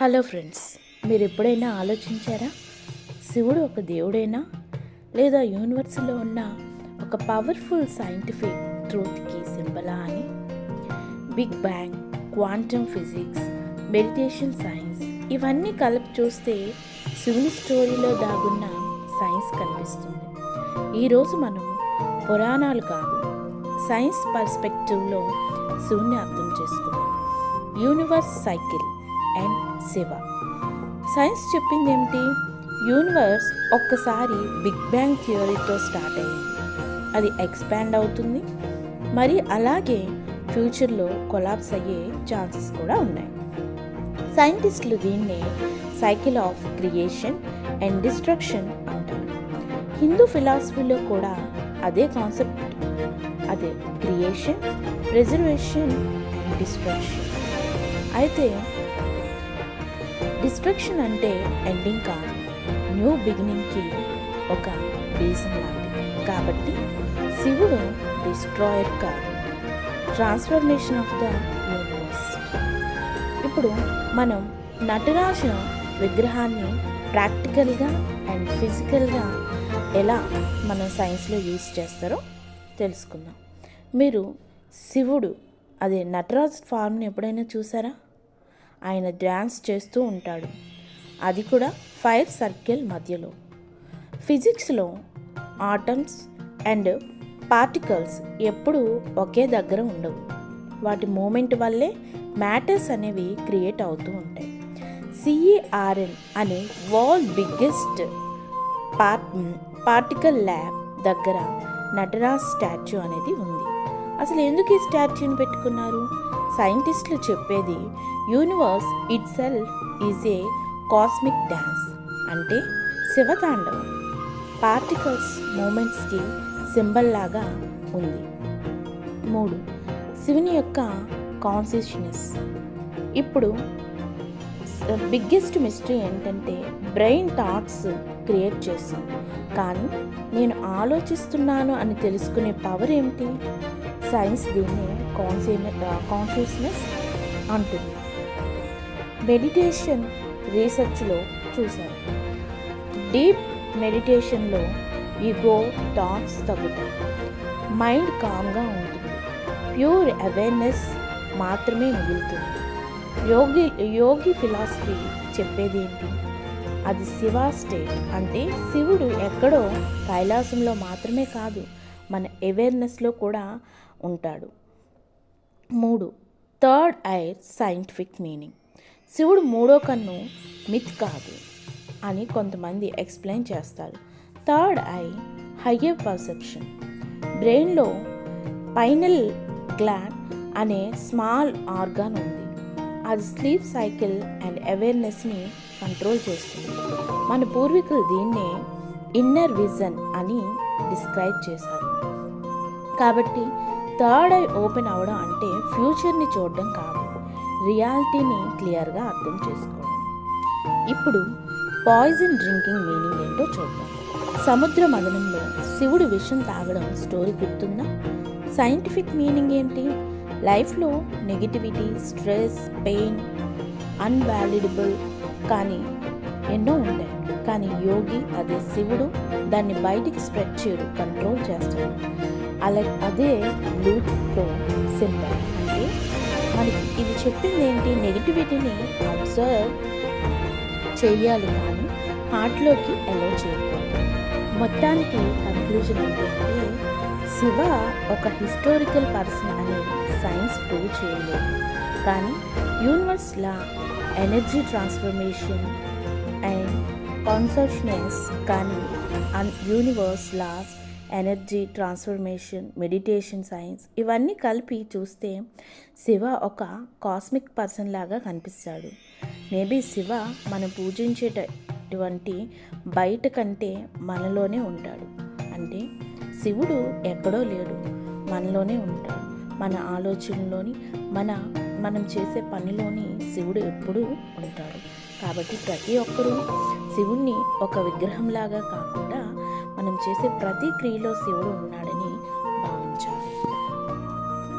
Hello friends, మీరు ఎప్పుడైనా ఆలోచించారా? శివుడు ఒక దేవుడేనా, లేదా యూనివర్స్లో ఉన్న ఒక పవర్ఫుల్ సైంటిఫిక్ ట్రూత్కి సింబలా అని? Big bang, quantum physics, meditation science ఇవన్నీ కలిపి చూస్తే శివుని స్టోరీలో దాగున్న సైన్స్ కనిపిస్తుంది. ఈరోజు మనం పురాణాలు కాదు, సైన్స్ పర్స్పెక్టివ్లో శివుని అర్థం చేసుకుందాం. Universe cycle and Shiva. Science చెప్పింది ఏమిటి? యూనివర్స్ ఒక్కసారి బిగ్ బ్యాంగ్ థియరీతో స్టార్ట్ అయ్యింది, అది ఎక్స్పాండ్ అవుతుంది, మరి అలాగే ఫ్యూచర్లో కొలాప్స్ అయ్యే ఛాన్సెస్ కూడా ఉన్నాయి. సైంటిస్టులు దీన్నే cycle of creation and destruction అంటారు. హిందూ ఫిలాసఫీలో కూడా అదే కాన్సెప్ట్, అదే క్రియేషన్, ప్రిజర్వేషన్ అండ్ డిస్ట్రక్షన్. అయితే డిస్ట్రక్షన్ అంటే ఎండింగ్ కాదు, న్యూ బిగినింగ్కి ఒక రీజన్ లాంటిది. కాబట్టి శివుడు డిస్ట్రాయర్ కాదు, ట్రాన్స్ఫర్మేషన్ ఆఫ్ ద యూనివర్స్. ఇప్పుడు మనం నటరాజ విగ్రహాన్ని ప్రాక్టికల్గా అండ్ ఫిజికల్గా ఎలా మనం సైన్స్లో యూజ్ చేస్తారో తెలుసుకుందాం. మీరు శివుడు అదే నటరాజ్ ఫార్మ్ని ఎప్పుడైనా చూసారా? ఆయన డ్యాన్స్ చేస్తూ ఉంటాడు, అది కూడా ఫైర్ సర్కిల్ మధ్యలో. ఫిజిక్స్లో ఆటమ్స్ అండ్ పార్టికల్స్ ఎప్పుడూ ఒకే దగ్గర ఉండవు, వాటి మూమెంట్ వల్లే మ్యాటర్స్ అనేవి క్రియేట్ అవుతూ ఉంటాయి. CERN అనే వరల్డ్ బిగ్గెస్ట్ పార్టికల్ ల్యాబ్ దగ్గర నటరాజ్ స్టాచ్యూ అనేది ఉంది. అసలు ఎందుకు ఈ స్టాచ్యూని పెట్టుకున్నారు? సైంటిస్టులు చెప్పేది universe it self is a cosmic dance, అంటే శివతాండవం పార్టికల్స్ మూమెంట్స్కి సింబల్ లాగా ఉంది. 3. శివుని యొక్క కాన్షియస్నెస్. ఇప్పుడు బిగ్గెస్ట్ మిస్టరీ ఏంటంటే బ్రెయిన్ థాట్స్ క్రియేట్ చేస్తుంది, కానీ నేను ఆలోచిస్తున్నాను అని తెలుసుకునే పవర్ ఏమిటి? సైన్స్ దీన్ని కాన్షియస్నెస్ అంటుంది. మెడిటేషన్ రీసెర్చ్లో చూశారు, డీప్ మెడిటేషన్లో ఈగో థాట్స్ తగ్గుతాయి, మైండ్ కామ్గా ఉంటుంది, ప్యూర్ అవేర్నెస్ మాత్రమే మిగులుతుంది. యోగి ఫిలాసఫీ చెప్పేది ఏంటి? అది శివ స్టేట్, అంటే శివుడు ఎక్కడో కైలాసంలో మాత్రమే కాదు, మన అవేర్నెస్లో కూడా ఉంటాడు. 3. Third I scientific meaning. శివుడు మూడో కన్ను మిత్ కాదు అని కొంతమంది ఎక్స్ప్లెయిన్ చేస్తారు. Third I higher perception. బ్రెయిన్లో పైనల్ గ్లాండ్ అనే స్మాల్ ఆర్గాన్ ఉంది, అది స్లీప్ సైకిల్ అండ్ అవేర్నెస్ని కంట్రోల్ చేస్తుంది. మన పూర్వీకులు దీన్నే ఇన్నర్ విజన్ అని డిస్క్రైబ్ చేశారు. కాబట్టి థర్డ్ ఐ ఓపెన్ అవ్వడం అంటే ఫ్యూచర్ని చూడడం కాదు, రియాలిటీని క్లియర్గా అర్థం చేసుకోవడం. ఇప్పుడు పాయిజన్ డ్రింకింగ్ మీనింగ్ ఏంటో చూద్దాం. సముద్ర మదనంలో శివుడు విషం తాగడం స్టోరీ గుర్తుందా? సైంటిఫిక్ మీనింగ్ ఏంటి? లైఫ్లో నెగిటివిటీ, స్ట్రెస్, పెయిన్ అన్వాలిడబుల్ కానీ ఎన్నో ఉంటాయి, కానీ యోగి అదే శివుడు దాన్ని బయటికి స్ప్రెడ్ చేయడు, కంట్రోల్ చేస్తాడు. అదే బ్లూతో సింబల్. అంటే మనకి ఇది చెప్పింది ఏంటి? నెగిటివిటీని అబ్జర్వ్ చేయాలి కానీ హార్ట్లోకి అలౌ చేయకూడదు. మొత్తానికి కన్క్లూజన్ ఏంటంటే శివ ఒక హిస్టారికల్ పర్సన్ అని సైన్స్ ప్రూవ్ చేయలేదు, కానీ universe law, energy transformation and consciousness, కానీ universe laws, energy transformation, meditation science ఇవన్నీ కలిపి చూస్తే శివ ఒక కాస్మిక్ పర్సన్ లాగా కనిపిస్తాడు. మేబీ శివ మనం పూజించేటటువంటి బయట కంటే మనలోనే ఉంటాడు, అంటే శివుడు ఎక్కడో లేడు, మనలోనే ఉంటాడు, మన ఆలోచనలోని, మనం చేసే పనిలోని శివుడు ఎప్పుడూ ఉంటాడు. కాబట్టి ప్రతి ఒక్కరూ శివుణ్ణి ఒక విగ్రహంలాగా కాకుండా మనం చేసే ప్రతి క్రియలో శివుడు ఉన్నాడు